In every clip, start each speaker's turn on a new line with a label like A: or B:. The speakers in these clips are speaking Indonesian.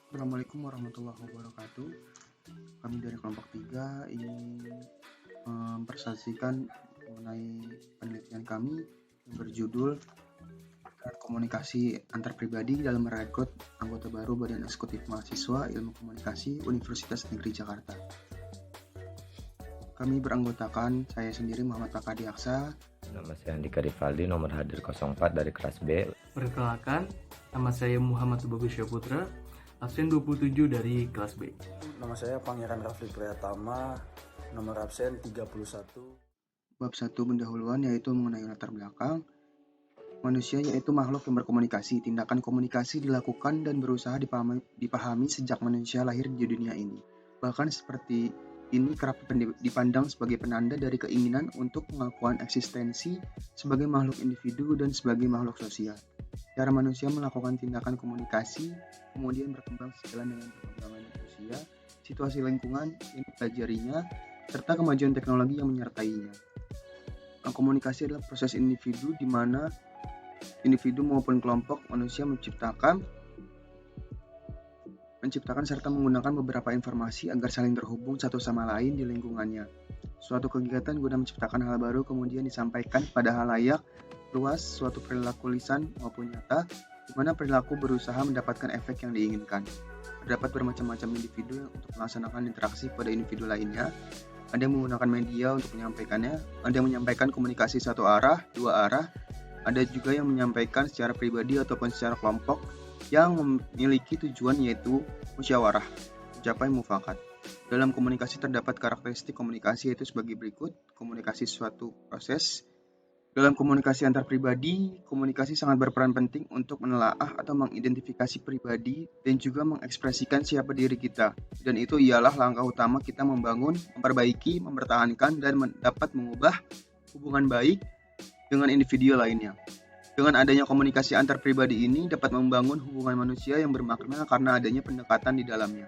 A: Assalamualaikum warahmatullahi wabarakatuh. Kami dari kelompok 3 ingin mempresentasikan mengenai penelitian kami yang berjudul komunikasi antar pribadi dalam merekrut anggota baru Badan Eksekutif Mahasiswa Ilmu Komunikasi Universitas Negeri Jakarta. Kami beranggotakan saya sendiri Muhammad Pakadi Aksa.
B: Nama saya Andika Rivaldi, nomor hadir 04 dari kelas B.
C: Perkenalkan, nama saya Muhammad Bagus Syaputra, absen 27 dari kelas B.
D: Nama saya Pangeran Rafli Priyatama, nomor absen 31.
A: Bab 1 pendahuluan yaitu mengenai latar belakang. Manusia yaitu makhluk yang berkomunikasi. Tindakan komunikasi dilakukan dan berusaha dipahami sejak manusia lahir di dunia ini. Bahkan seperti ini kerap dipandang sebagai penanda dari keinginan untuk pengakuan eksistensi sebagai makhluk individu dan sebagai makhluk sosial. Cara manusia melakukan tindakan komunikasi kemudian berkembang sejalan dengan perkembangan usia, situasi lingkungan yang dipelajarinya, serta kemajuan teknologi yang menyertainya. Komunikasi adalah proses individu di mana individu maupun kelompok manusia menciptakan serta menggunakan beberapa informasi agar saling terhubung satu sama lain di lingkungannya. Suatu kegiatan guna menciptakan hal baru kemudian disampaikan pada halayak luas, suatu perilaku lisan maupun nyata, di mana perilaku berusaha mendapatkan efek yang diinginkan. Terdapat bermacam-macam individu untuk melaksanakan interaksi pada individu lainnya. Ada yang menggunakan media untuk menyampaikannya, ada yang menyampaikan komunikasi satu arah, dua arah, ada juga yang menyampaikan secara pribadi ataupun secara kelompok yang memiliki tujuan yaitu musyawarah, mencapai mufakat. Dalam komunikasi terdapat karakteristik komunikasi yaitu sebagai berikut. Komunikasi suatu proses. Dalam komunikasi antar pribadi, komunikasi sangat berperan penting untuk menelaah atau mengidentifikasi pribadi dan juga mengekspresikan siapa diri kita. Dan itu ialah langkah utama kita membangun, memperbaiki, mempertahankan, dan dapat mengubah hubungan baik dengan individu lainnya. Dengan adanya komunikasi antar pribadi ini dapat membangun hubungan manusia yang bermakna karena adanya pendekatan di dalamnya.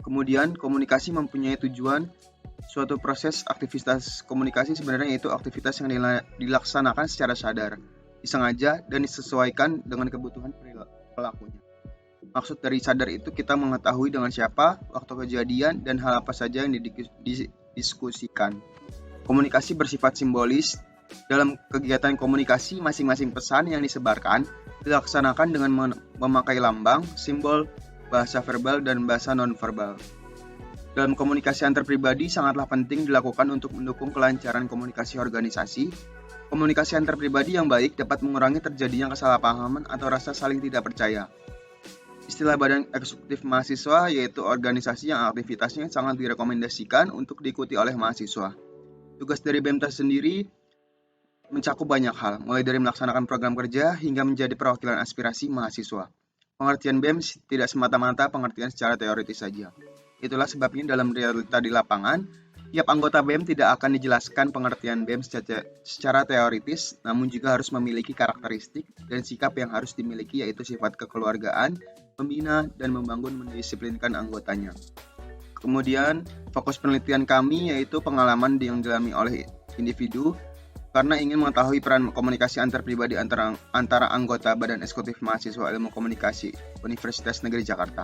A: Kemudian, komunikasi mempunyai tujuan. Suatu proses aktivitas komunikasi sebenarnya yaitu aktivitas yang dilaksanakan secara sadar, disengaja, dan disesuaikan dengan kebutuhan pelakunya. Maksud dari sadar itu kita mengetahui dengan siapa, waktu kejadian, dan hal apa saja yang didiskusikan. Komunikasi bersifat simbolis. Dalam kegiatan komunikasi, masing-masing pesan yang disebarkan dilaksanakan dengan memakai lambang, simbol, bahasa verbal, dan bahasa non-verbal. Dalam komunikasi antar pribadi sangatlah penting dilakukan untuk mendukung kelancaran komunikasi organisasi. Komunikasi antar pribadi yang baik dapat mengurangi terjadinya kesalahpahaman atau rasa saling tidak percaya. Istilah Badan Eksekutif Mahasiswa yaitu organisasi yang aktivitasnya sangat direkomendasikan untuk diikuti oleh mahasiswa. Tugas dari BEM tersendiri mencakup banyak hal, mulai dari melaksanakan program kerja hingga menjadi perwakilan aspirasi mahasiswa. Pengertian BEM tidak semata-mata pengertian secara teoritis saja. Itulah sebabnya dalam realita di lapangan, tiap anggota BEM tidak akan dijelaskan pengertian BEM secara teoritis, namun juga harus memiliki karakteristik dan sikap yang harus dimiliki yaitu sifat kekeluargaan, membina, dan membangun mendisiplinkan anggotanya. Kemudian, fokus penelitian kami yaitu pengalaman yang dialami oleh individu, karena ingin mengetahui peran komunikasi antar pribadi antara anggota Badan Eksekutif Mahasiswa Ilmu Komunikasi Universitas Negeri Jakarta.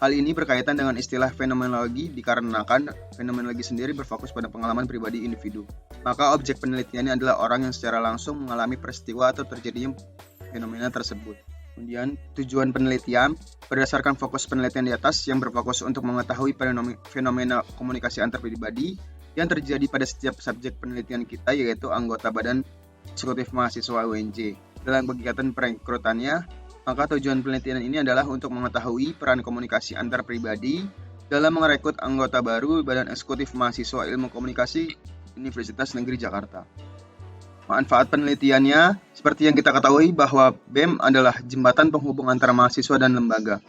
A: Hal ini berkaitan dengan istilah fenomenologi dikarenakan fenomenologi sendiri berfokus pada pengalaman pribadi individu. Maka objek penelitiannya adalah orang yang secara langsung mengalami peristiwa atau terjadinya fenomena tersebut. Kemudian tujuan penelitian berdasarkan fokus penelitian di atas yang berfokus untuk mengetahui fenomena komunikasi antar pribadi yang terjadi pada setiap subjek penelitian kita yaitu anggota Badan Eksekutif Mahasiswa UNJ. Dalam kegiatan perekrutannya, maka tujuan penelitian ini adalah untuk mengetahui peran komunikasi antar pribadi dalam merekrut anggota baru Badan Eksekutif Mahasiswa Ilmu Komunikasi Universitas Negeri Jakarta. Manfaat penelitiannya, seperti yang kita ketahui bahwa BEM adalah jembatan penghubung antara mahasiswa dan lembaga.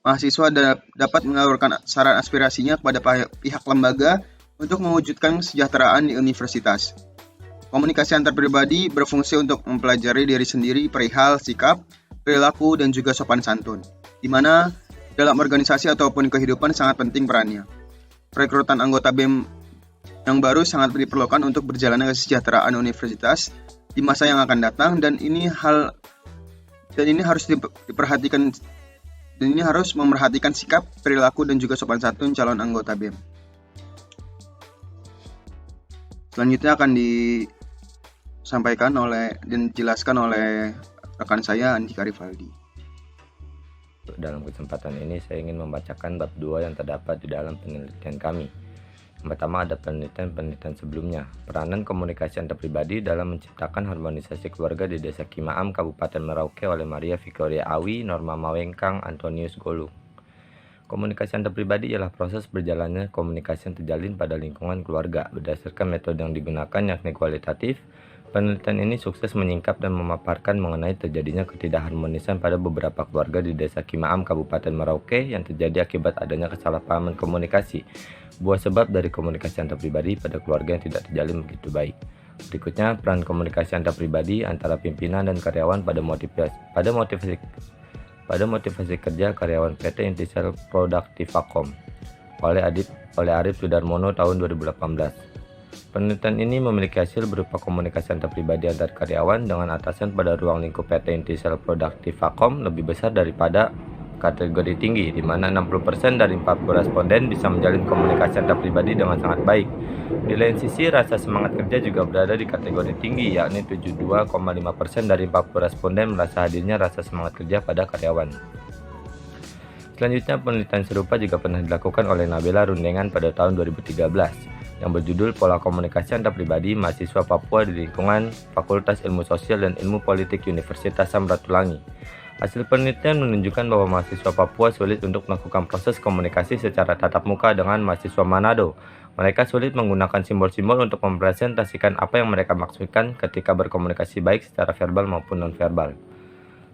A: Mahasiswa dapat menyalurkan saran aspirasinya kepada pihak lembaga untuk mewujudkan kesejahteraan di universitas. Komunikasi antar pribadi berfungsi untuk mempelajari diri sendiri perihal sikap, perilaku, dan juga sopan santun, di mana dalam organisasi ataupun kehidupan sangat penting perannya. Perekrutan anggota BEM yang baru sangat diperlukan untuk berjalannya kesejahteraan universitas di masa yang akan datang, dan ini harus diperhatikan Dan ini harus memerhatikan sikap, perilaku, dan juga sopan santun calon anggota BEM. Selanjutnya akan disampaikan dan dijelaskan oleh rekan saya, Andika Rivaldi.
B: Dalam kesempatan ini saya ingin membacakan bab 2 yang terdapat di dalam penelitian kami. Yang pertama ada penelitian sebelumnya, peranan komunikasi antar pribadi dalam menciptakan harmonisasi keluarga di Desa Kimaam, Kabupaten Merauke oleh Maria Victoria Awi, Norma Mawengkang, Antonius Golung. Komunikasi antar pribadi ialah proses berjalannya komunikasi yang terjalin pada lingkungan keluarga berdasarkan metode yang digunakan yakni kualitatif. Penelitian ini sukses menyingkap dan memaparkan mengenai terjadinya ketidakharmonisan pada beberapa keluarga di Desa Kimaam, Kabupaten Merauke yang terjadi akibat adanya kesalahpahaman komunikasi, buah sebab dari komunikasi antar pribadi pada keluarga yang tidak terjalin begitu baik. Berikutnya, peran komunikasi antar pribadi antara pimpinan dan karyawan pada motivasi kerja karyawan PT Intisel Produktifacom oleh Arif Sudarmono tahun 2018. Penelitian ini memiliki hasil berupa komunikasi antar pribadi antar karyawan dengan atasan pada ruang lingkup PT Intisel Produktifacom lebih besar daripada kategori tinggi, di mana 60% dari 40 responden bisa menjalin komunikasi antar pribadi dengan sangat baik. Di lain sisi, rasa semangat kerja juga berada di kategori tinggi, yakni 72,5% dari 40 responden merasa hadirnya rasa semangat kerja pada karyawan. Selanjutnya, penelitian serupa juga pernah dilakukan oleh Nabila Rundengan pada tahun 2013 yang berjudul Pola Komunikasi Antar Pribadi Mahasiswa Papua di Lingkungan Fakultas Ilmu Sosial dan Ilmu Politik Universitas Samratulangi. Hasil penelitian menunjukkan bahwa mahasiswa Papua sulit untuk melakukan proses komunikasi secara tatap muka dengan mahasiswa Manado. Mereka sulit menggunakan simbol-simbol untuk mempresentasikan apa yang mereka maksudkan ketika berkomunikasi baik secara verbal maupun non-verbal.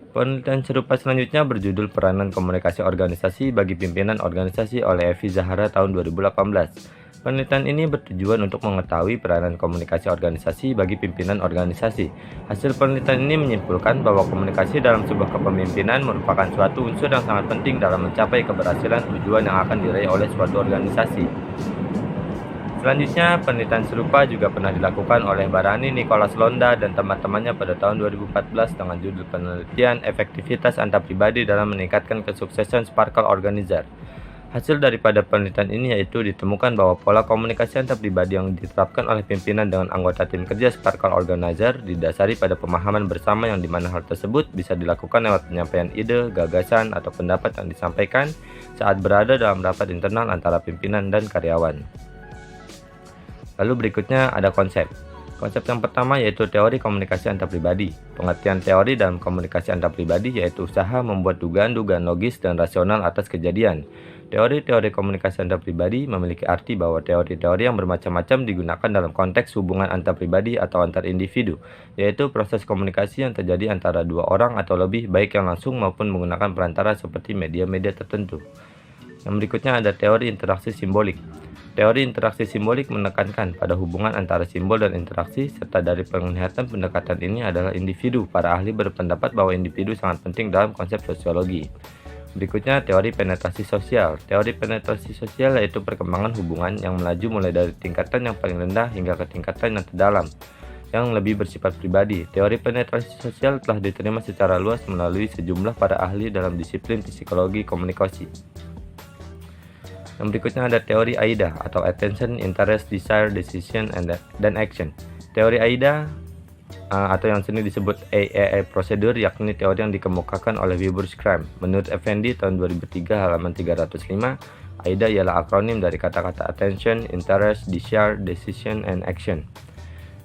B: Penelitian serupa selanjutnya berjudul Peranan Komunikasi Organisasi bagi Pimpinan Organisasi oleh Evi Zahara tahun 2018. Penelitian ini bertujuan untuk mengetahui peranan komunikasi organisasi bagi pimpinan organisasi. Hasil penelitian ini menyimpulkan bahwa komunikasi dalam sebuah kepemimpinan merupakan suatu unsur yang sangat penting dalam mencapai keberhasilan tujuan yang akan diraih oleh suatu organisasi. Selanjutnya, penelitian serupa juga pernah dilakukan oleh Barani Nicholas Londa dan teman-temannya pada tahun 2014 dengan judul penelitian efektivitas antar pribadi dalam meningkatkan kesuksesan Sparkle Organizer. Hasil daripada penelitian ini yaitu ditemukan bahwa pola komunikasi antar pribadi yang diterapkan oleh pimpinan dengan anggota tim kerja Sparkle Organizer didasari pada pemahaman bersama yang dimana hal tersebut bisa dilakukan lewat penyampaian ide, gagasan, atau pendapat yang disampaikan saat berada dalam rapat internal antara pimpinan dan karyawan. Lalu berikutnya ada konsep. Konsep yang pertama yaitu teori komunikasi antar pribadi. Pengertian teori dalam komunikasi antar pribadi yaitu usaha membuat dugaan-dugaan logis dan rasional atas kejadian. Teori-teori komunikasi antar pribadi memiliki arti bahwa teori-teori yang bermacam-macam digunakan dalam konteks hubungan antar pribadi atau antar individu, yaitu proses komunikasi yang terjadi antara dua orang atau lebih, baik yang langsung maupun menggunakan perantara seperti media-media tertentu. Yang berikutnya ada teori interaksi simbolik. Teori interaksi simbolik menekankan pada hubungan antara simbol dan interaksi, serta dari penglihatan pendekatan ini adalah individu. Para ahli berpendapat bahwa individu sangat penting dalam konsep sosiologi. Berikutnya teori penetrasi sosial. Teori penetrasi sosial yaitu perkembangan hubungan yang melaju mulai dari tingkatan yang paling rendah hingga ke tingkatan yang terdalam, yang lebih bersifat pribadi. Teori penetrasi sosial telah diterima secara luas melalui sejumlah para ahli dalam disiplin psikologi komunikasi. Yang berikutnya ada teori AIDA atau Attention, Interest, Desire, Decision, dan Action. Teori AIDA atau yang sering disebut AAA Procedure, yakni teori yang dikemukakan oleh Wilbur Schramm. Menurut Effendi tahun 2003 halaman 305, AIDA ialah akronim dari kata-kata Attention, Interest, Desire, Decision, and Action.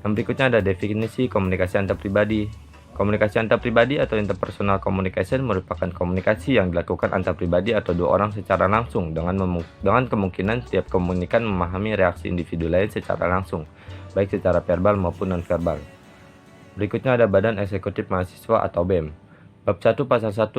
B: Yang berikutnya ada definisi komunikasi antar pribadi. Komunikasi antar pribadi atau interpersonal communication merupakan komunikasi yang dilakukan antar pribadi atau dua orang secara langsung dengan kemungkinan setiap komunikan memahami reaksi individu lain secara langsung, baik secara verbal maupun non-verbal. Berikutnya ada Badan Eksekutif Mahasiswa atau BEM. Bab 1 Pasal 1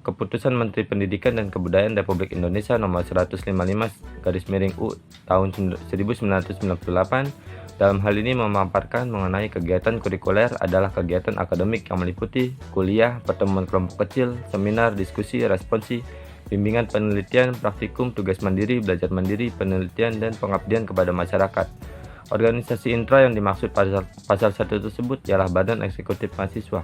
B: Keputusan Menteri Pendidikan dan Kebudayaan Republik Indonesia Nomor 155/U tahun 1998 dalam hal ini memaparkan mengenai kegiatan kurikuler adalah kegiatan akademik yang meliputi kuliah, pertemuan kelompok kecil, seminar, diskusi, responsi, bimbingan penelitian, praktikum, tugas mandiri, belajar mandiri, penelitian, dan pengabdian kepada masyarakat. Organisasi intra yang dimaksud pasal 1 tersebut ialah Badan Eksekutif Mahasiswa.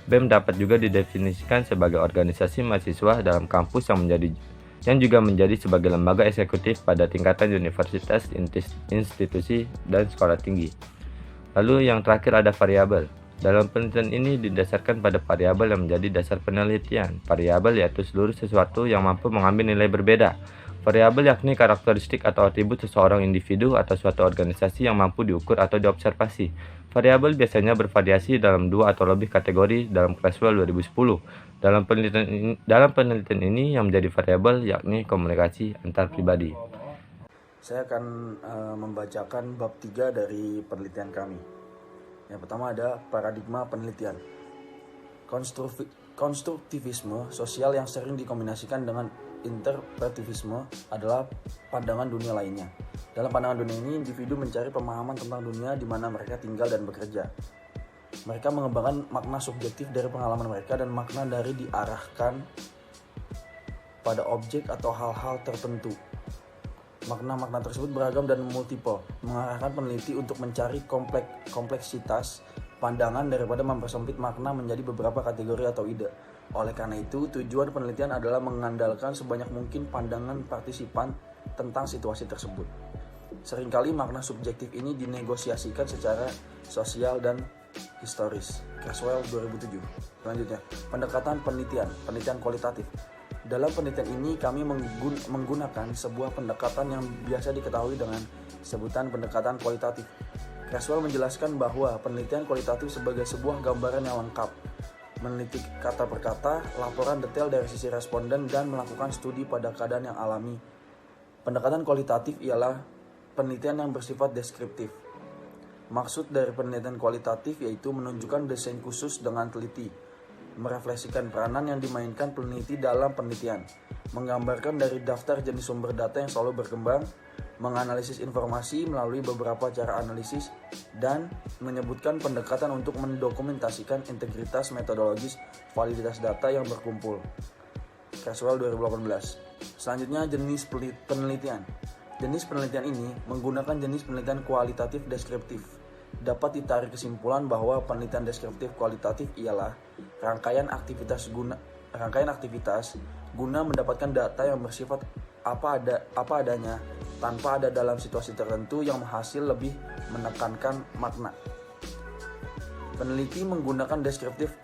B: BEM dapat juga didefinisikan sebagai organisasi mahasiswa dalam kampus yang juga menjadi sebagai lembaga eksekutif pada tingkatan universitas, institusi, dan sekolah tinggi. Lalu yang terakhir ada variabel. Dalam penelitian ini didasarkan pada variabel yang menjadi dasar penelitian. Variabel yaitu seluruh sesuatu yang mampu mengambil nilai berbeda. Variabel yakni karakteristik atau atribut seseorang individu atau suatu organisasi yang mampu diukur atau diobservasi. Variabel biasanya bervariasi dalam 2 atau lebih kategori dalam Creswell 2010. Dalam penelitian ini yang menjadi variabel yakni komunikasi antar pribadi.
D: Saya akan membacakan bab 3 dari penelitian kami. Yang pertama ada paradigma penelitian. Konstruktivisme sosial yang sering dikombinasikan dengan interpretivisme adalah pandangan dunia lainnya. Dalam pandangan dunia ini, individu mencari pemahaman tentang dunia di mana mereka tinggal dan bekerja. Mereka mengembangkan makna subjektif dari pengalaman mereka dan makna dari diarahkan pada objek atau hal-hal tertentu. Makna-makna tersebut beragam dan multiple, mengarahkan peneliti untuk mencari kompleksitas pandangan daripada mempersempit makna menjadi beberapa kategori atau ide. Oleh karena itu, tujuan penelitian adalah mengandalkan sebanyak mungkin pandangan partisipan tentang situasi tersebut. Seringkali makna subjektif ini dinegosiasikan secara sosial dan historis. Creswell 2007. Selanjutnya, pendekatan penelitian kualitatif. Dalam penelitian ini kami menggunakan sebuah pendekatan yang biasa diketahui dengan sebutan pendekatan kualitatif. Creswell menjelaskan bahwa penelitian kualitatif sebagai sebuah gambaran yang lengkap, meneliti kata per kata, laporan detail dari sisi responden, dan melakukan studi pada keadaan yang alami. Pendekatan kualitatif ialah penelitian yang bersifat deskriptif. Maksud dari penelitian kualitatif yaitu menunjukkan desain khusus dengan teliti, merefleksikan peranan yang dimainkan peneliti dalam penelitian, menggambarkan dari daftar jenis sumber data yang selalu berkembang, menganalisis informasi melalui beberapa cara analisis, dan menyebutkan pendekatan untuk mendokumentasikan integritas metodologis validitas data yang berkumpul. Creswell 2018. Selanjutnya, jenis penelitian. Jenis penelitian ini menggunakan jenis penelitian kualitatif deskriptif. Dapat ditarik kesimpulan bahwa penelitian deskriptif kualitatif ialah rangkaian aktivitas guna mendapatkan data yang bersifat apa adanya tanpa ada dalam situasi tertentu yang menghasil lebih menekankan makna. Peneliti menggunakan deskriptif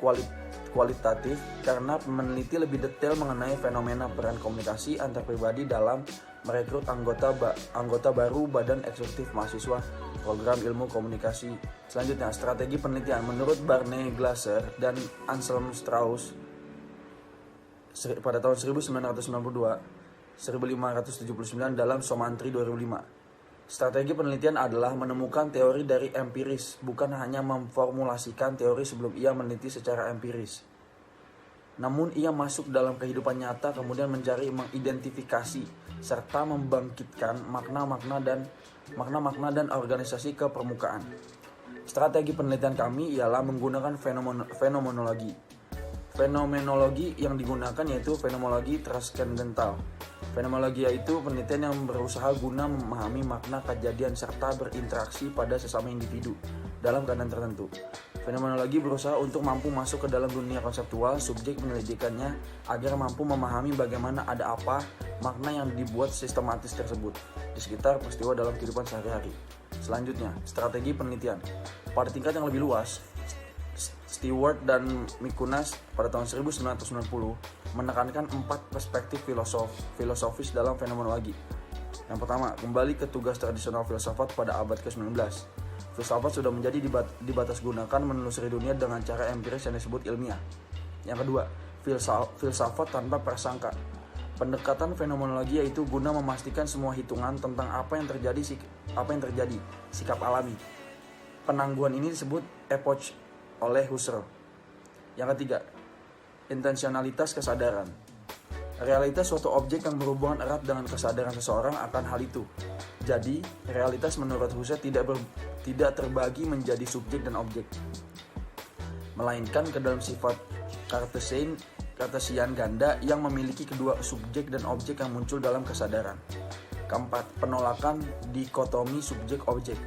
D: kualitatif karena meneliti lebih detail mengenai fenomena peran komunikasi antar pribadi dalam merekrut anggota baru Badan Eksekutif Mahasiswa Program Ilmu Komunikasi. Selanjutnya, strategi penelitian. Menurut Barney Glaser dan Anselm Strauss pada tahun 1979 dalam Somantri 2005. Strategi penelitian adalah menemukan teori dari empiris, bukan hanya memformulasikan teori sebelum ia meneliti secara empiris. Namun ia masuk dalam kehidupan nyata kemudian mencari mengidentifikasi serta membangkitkan makna-makna dan organisasi ke permukaan. Strategi penelitian kami ialah menggunakan fenomenologi. Fenomenologi yang digunakan yaitu fenomenologi transcendental. Fenomenologi yaitu penelitian yang berusaha guna memahami makna kejadian serta berinteraksi pada sesama individu dalam keadaan tertentu. Fenomenologi berusaha untuk mampu masuk ke dalam dunia konseptual subjek penyelidikannya agar mampu memahami bagaimana ada apa makna yang dibuat sistematis tersebut di sekitar peristiwa dalam kehidupan sehari-hari. Selanjutnya, strategi penelitian. Pada tingkat yang lebih luas, Stewart dan Mikunas pada tahun 1990 menekankan 4 perspektif filosofis dalam fenomenologi. Yang pertama, kembali ke tugas tradisional filsafat pada abad ke-19. Filsafat sudah menjadi dibatas gunakan menelusuri dunia dengan cara empiris yang disebut ilmiah. Yang kedua, filsafat tanpa prasangka. Pendekatan fenomenologi yaitu guna memastikan semua hitungan tentang apa yang terjadi, sikap alami. Penangguhan ini disebut epoch oleh Husserl. Yang ketiga, intensionalitas kesadaran. Realitas suatu objek yang berhubungan erat dengan kesadaran seseorang akan hal itu. Jadi, realitas menurut Husserl tidak terbagi menjadi subjek dan objek, melainkan ke dalam sifat Cartesian ganda yang memiliki kedua subjek dan objek yang muncul dalam kesadaran. Keempat, penolakan dikotomi subjek-objek.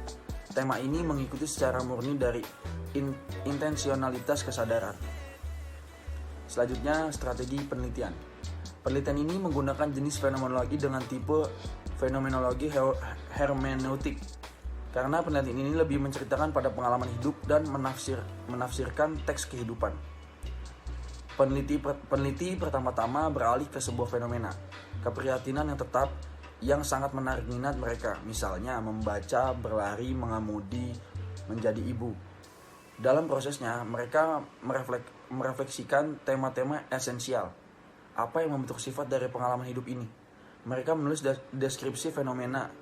D: Tema ini mengikuti secara murni dari intensionalitas kesadaran. Selanjutnya, strategi penelitian. Penelitian ini menggunakan jenis fenomenologi dengan tipe fenomenologi hermeneutik. Karena penelitian ini lebih menceritakan pada pengalaman hidup dan menafsirkan teks kehidupan. Peneliti pertama-tama beralih ke sebuah fenomena, keprihatinan yang tetap yang sangat menarik minat mereka, misalnya membaca, berlari, mengemudi, menjadi ibu. Dalam prosesnya, mereka merefleksikan tema-tema esensial. Apa yang membentuk sifat dari pengalaman hidup ini? Mereka menulis deskripsi fenomena.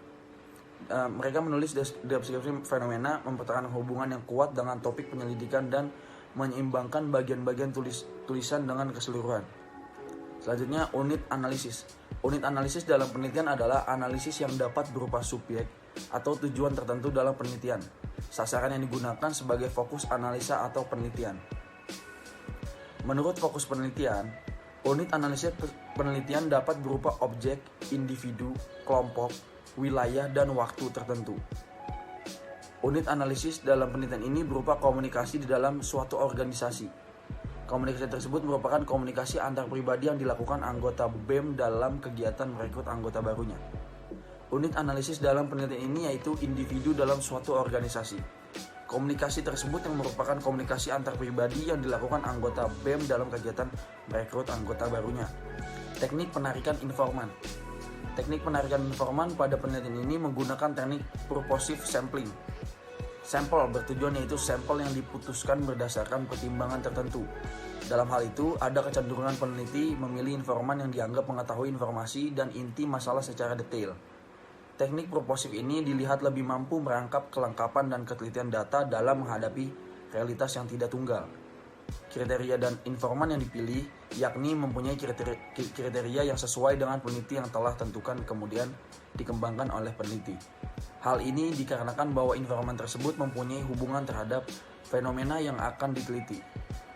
D: Mempertahankan hubungan yang kuat dengan topik penyelidikan dan menyeimbangkan bagian-bagian tulisan dengan keseluruhan. Selanjutnya, unit analisis. Unit analisis dalam penelitian adalah analisis yang dapat berupa subjek atau tujuan tertentu dalam penelitian. Sasaran yang digunakan sebagai fokus analisa atau penelitian. Menurut fokus penelitian, unit analisis penelitian dapat berupa objek, individu, kelompok, wilayah, dan waktu tertentu. Unit analisis dalam penelitian ini berupa komunikasi di dalam suatu organisasi. Komunikasi tersebut merupakan komunikasi antar pribadi yang dilakukan anggota BEM dalam kegiatan merekrut anggota barunya. Unit analisis dalam penelitian ini yaitu individu dalam suatu organisasi. Komunikasi tersebut yang merupakan komunikasi antar pribadi yang dilakukan anggota BEM dalam kegiatan merekrut anggota barunya. Teknik penarikan informan. Teknik penarikan informan pada penelitian ini menggunakan teknik purposive sampling. Sampel bertujuan yaitu sampel yang diputuskan berdasarkan pertimbangan tertentu. Dalam hal itu, ada kecenderungan peneliti memilih informan yang dianggap mengetahui informasi dan inti masalah secara detail. Teknik purposive ini dilihat lebih mampu merangkap kelengkapan dan ketelitian data dalam menghadapi realitas yang tidak tunggal. Kriteria dan informan yang dipilih yakni mempunyai kriteria yang sesuai dengan peneliti yang telah tentukan kemudian dikembangkan oleh peneliti. Hal ini dikarenakan bahwa informan tersebut mempunyai hubungan terhadap fenomena yang akan diteliti.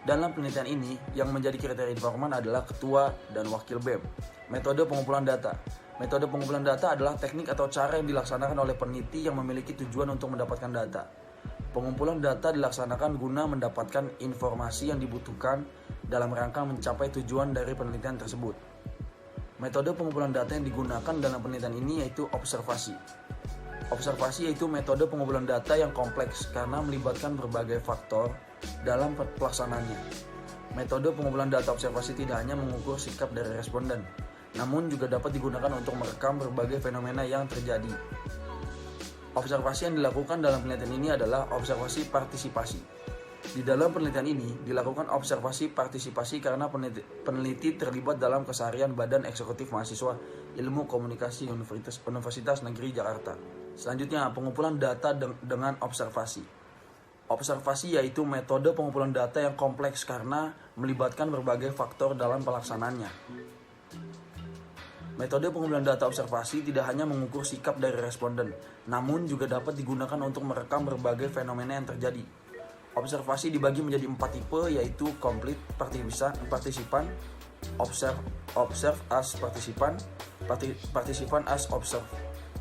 D: Dalam penelitian ini, yang menjadi kriteria informan adalah ketua dan wakil BEM. Metode pengumpulan data. Metode pengumpulan data adalah teknik atau cara yang dilaksanakan oleh peneliti yang memiliki tujuan untuk mendapatkan data. Pengumpulan data dilaksanakan guna mendapatkan informasi yang dibutuhkan dalam rangka mencapai tujuan dari penelitian tersebut. Metode pengumpulan data yang digunakan dalam penelitian ini yaitu observasi. Observasi yaitu metode pengumpulan data yang kompleks karena melibatkan berbagai faktor dalam pelaksanaannya. Metode pengumpulan data observasi tidak hanya mengukur sikap dari responden, namun juga dapat digunakan untuk merekam berbagai fenomena yang terjadi. Observasi yang dilakukan dalam penelitian ini adalah observasi partisipasi. Di dalam penelitian ini dilakukan observasi partisipasi karena peneliti terlibat dalam keseharian Badan Eksekutif Mahasiswa Ilmu Komunikasi Universitas Negeri Jakarta. Selanjutnya, pengumpulan data dengan observasi. Observasi yaitu metode pengumpulan data yang kompleks karena melibatkan berbagai faktor dalam pelaksanaannya. Metode pengumpulan data observasi tidak hanya mengukur sikap dari responden, namun juga dapat digunakan untuk merekam berbagai fenomena yang terjadi. Observasi dibagi menjadi 4 tipe, yaitu complete participant, observe as participant, participant as observe,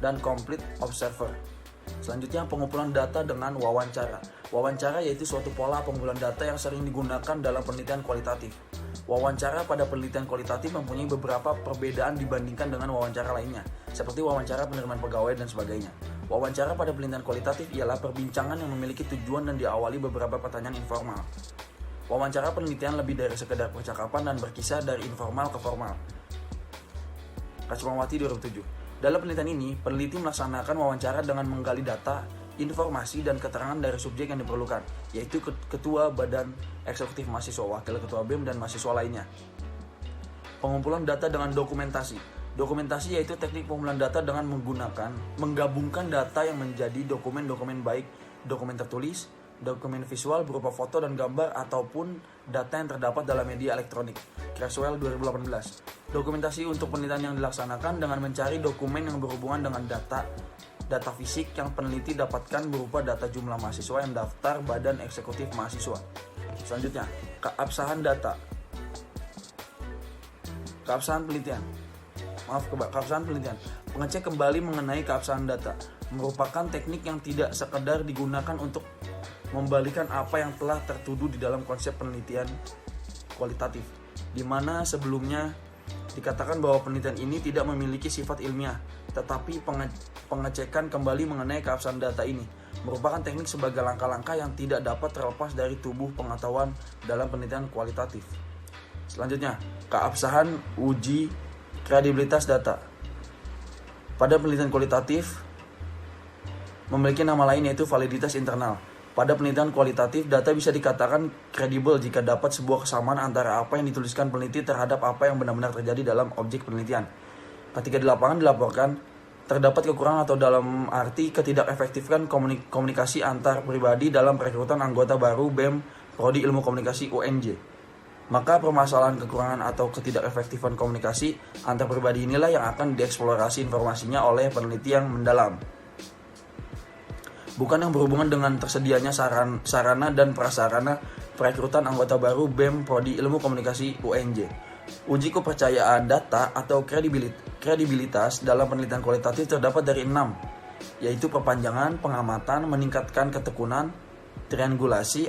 D: dan complete observer. Selanjutnya, pengumpulan data dengan wawancara. Wawancara yaitu suatu pola pengumpulan data yang sering digunakan dalam penelitian kualitatif. Wawancara pada penelitian kualitatif mempunyai beberapa perbedaan dibandingkan dengan wawancara lainnya, seperti wawancara penerimaan pegawai dan sebagainya. Wawancara pada penelitian kualitatif ialah perbincangan yang memiliki tujuan dan diawali beberapa pertanyaan informal. Wawancara penelitian lebih dari sekedar percakapan dan berkisar dari informal ke formal. Kacmawati 2007. Dalam penelitian ini, peneliti melaksanakan wawancara dengan menggali data, informasi, dan keterangan dari subjek yang diperlukan, yaitu ketua Badan Eksekutif Mahasiswa, wakil ketua BEM, dan mahasiswa lainnya. Pengumpulan data dengan dokumentasi. Dokumentasi yaitu teknik pengumpulan data dengan menggabungkan data yang menjadi dokumen-dokumen baik dokumen tertulis, dokumen visual berupa foto dan gambar, ataupun data yang terdapat dalam media elektronik. Creswell 2018. Dokumentasi untuk penelitian yang dilaksanakan dengan mencari dokumen yang berhubungan dengan data fisik yang peneliti dapatkan berupa data jumlah mahasiswa yang daftar Badan Eksekutif Mahasiswa. Selanjutnya, keabsahan data. Keabsahan penelitian. keabsahan penelitian. Mengecek kembali mengenai keabsahan data merupakan teknik yang tidak sekedar digunakan untuk membalikan apa yang telah tertuduh di dalam konsep penelitian kualitatif, di mana sebelumnya dikatakan bahwa penelitian ini tidak memiliki sifat ilmiah, tetapi pengecekan kembali mengenai keabsahan data ini merupakan teknik sebagai langkah-langkah yang tidak dapat terlepas dari tubuh pengetahuan dalam penelitian kualitatif. Selanjutnya, keabsahan uji kredibilitas data. Pada penelitian kualitatif memiliki nama lain yaitu validitas internal. Pada penelitian kualitatif, data bisa dikatakan kredibel jika dapat sebuah kesamaan antara apa yang dituliskan peneliti terhadap apa yang benar-benar terjadi dalam objek penelitian. Ketika di lapangan dilaporkan, terdapat kekurangan atau dalam arti ketidakefektifan komunikasi antar pribadi dalam perekrutan anggota baru BEM Prodi Ilmu Komunikasi UNJ. Maka permasalahan kekurangan atau ketidakefektifan komunikasi antar pribadi inilah yang akan dieksplorasi informasinya oleh peneliti yang mendalam. Bukan yang berhubungan dengan tersedianya sarana dan prasarana perekrutan anggota baru BEM Prodi Ilmu Komunikasi UNJ. Uji kepercayaan data atau kredibilitas dalam penelitian kualitatif terdapat dari 6, yaitu perpanjangan, pengamatan, meningkatkan ketekunan, triangulasi,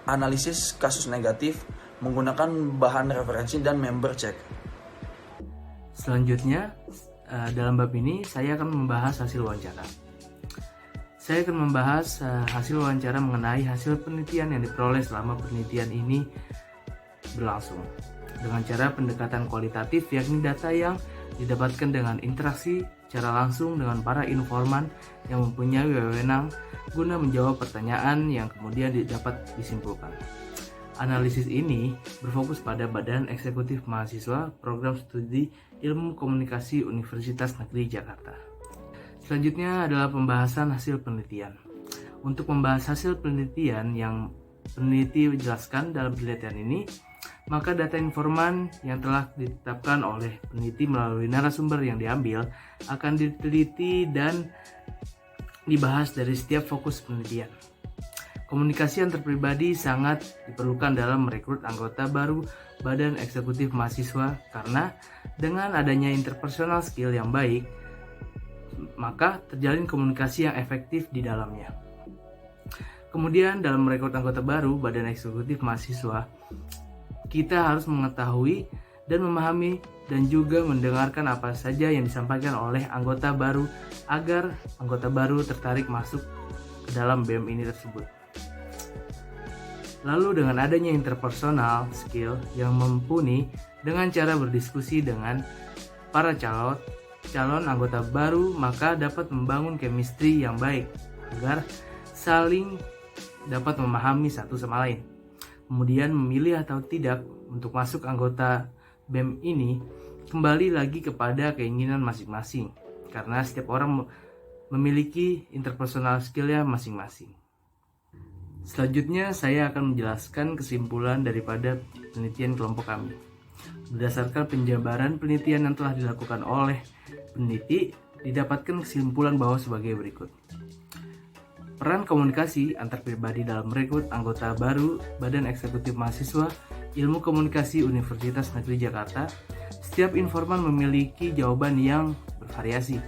D: analisis kasus negatif, menggunakan bahan referensi, dan member check.
C: Selanjutnya, dalam bab ini saya akan membahas hasil wawancara. Saya akan membahas hasil wawancara mengenai hasil penelitian yang diperoleh selama penelitian ini berlangsung dengan cara pendekatan kualitatif, yakni data yang didapatkan dengan interaksi secara langsung dengan para informan yang mempunyai wewenang guna menjawab pertanyaan yang kemudian dapat disimpulkan. Analisis ini berfokus pada Badan Eksekutif Mahasiswa Program Studi Ilmu Komunikasi Universitas Negeri Jakarta. Selanjutnya adalah pembahasan hasil penelitian. Untuk membahas hasil penelitian yang peneliti jelaskan dalam penelitian ini, maka data informan yang telah ditetapkan oleh peneliti melalui narasumber yang diambil akan diteliti dan dibahas dari setiap fokus penelitian. Komunikasi antar pribadi sangat diperlukan dalam merekrut anggota baru Badan Eksekutif Mahasiswa karena dengan adanya interpersonal skill yang baik, maka terjalin komunikasi yang efektif di dalamnya. Kemudian dalam merekrut anggota baru Badan Eksekutif Mahasiswa, kita harus mengetahui dan memahami dan juga mendengarkan apa saja yang disampaikan oleh anggota baru agar anggota baru tertarik masuk ke dalam BEM ini tersebut. Lalu dengan adanya interpersonal skill yang mumpuni dengan cara berdiskusi dengan para calon anggota baru, maka dapat membangun chemistry yang baik agar saling dapat memahami satu sama lain. Kemudian memilih atau tidak untuk masuk anggota BEM ini kembali lagi kepada keinginan masing-masing karena setiap orang memiliki interpersonal skill-nya masing-masing. Selanjutnya saya akan menjelaskan kesimpulan daripada penelitian kelompok kami. Berdasarkan penjabaran penelitian yang telah dilakukan oleh peneliti, didapatkan kesimpulan bahwa sebagai berikut. Peran komunikasi antar pribadi dalam merekrut anggota baru Badan Eksekutif Mahasiswa Ilmu Komunikasi Universitas Negeri Jakarta. Setiap informan memiliki jawaban yang bervariasi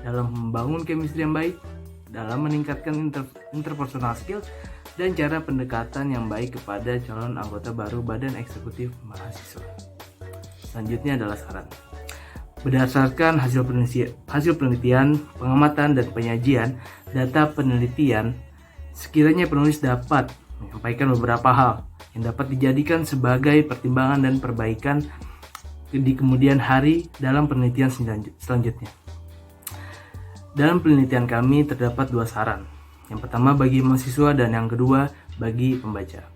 C: dalam membangun chemistry yang baik, dalam meningkatkan interpersonal skill, dan cara pendekatan yang baik kepada calon anggota baru Badan Eksekutif Mahasiswa. Selanjutnya adalah saran. Berdasarkan hasil penelitian, pengamatan, dan penyajian data penelitian, sekiranya penulis dapat menyampaikan beberapa hal yang dapat dijadikan sebagai pertimbangan dan perbaikan di kemudian hari dalam penelitian selanjutnya. Dalam penelitian kami terdapat 2 saran. Yang pertama bagi mahasiswa dan yang kedua bagi pembaca.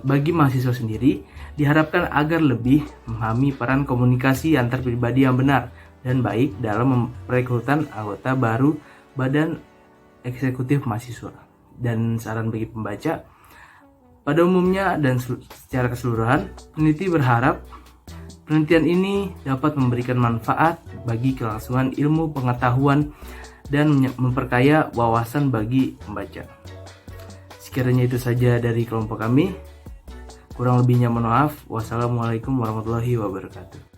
C: Bagi mahasiswa sendiri, diharapkan agar lebih memahami peran komunikasi antar pribadi yang benar dan baik dalam perekrutan anggota baru Badan Eksekutif Mahasiswa. Dan saran bagi pembaca, pada umumnya dan secara keseluruhan, peneliti berharap penelitian ini dapat memberikan manfaat bagi kelangsungan ilmu pengetahuan dan memperkaya wawasan bagi pembaca. Sekiranya itu saja dari kelompok kami. Kurang lebihnya mohon maaf. Wassalamualaikum warahmatullahi wabarakatuh.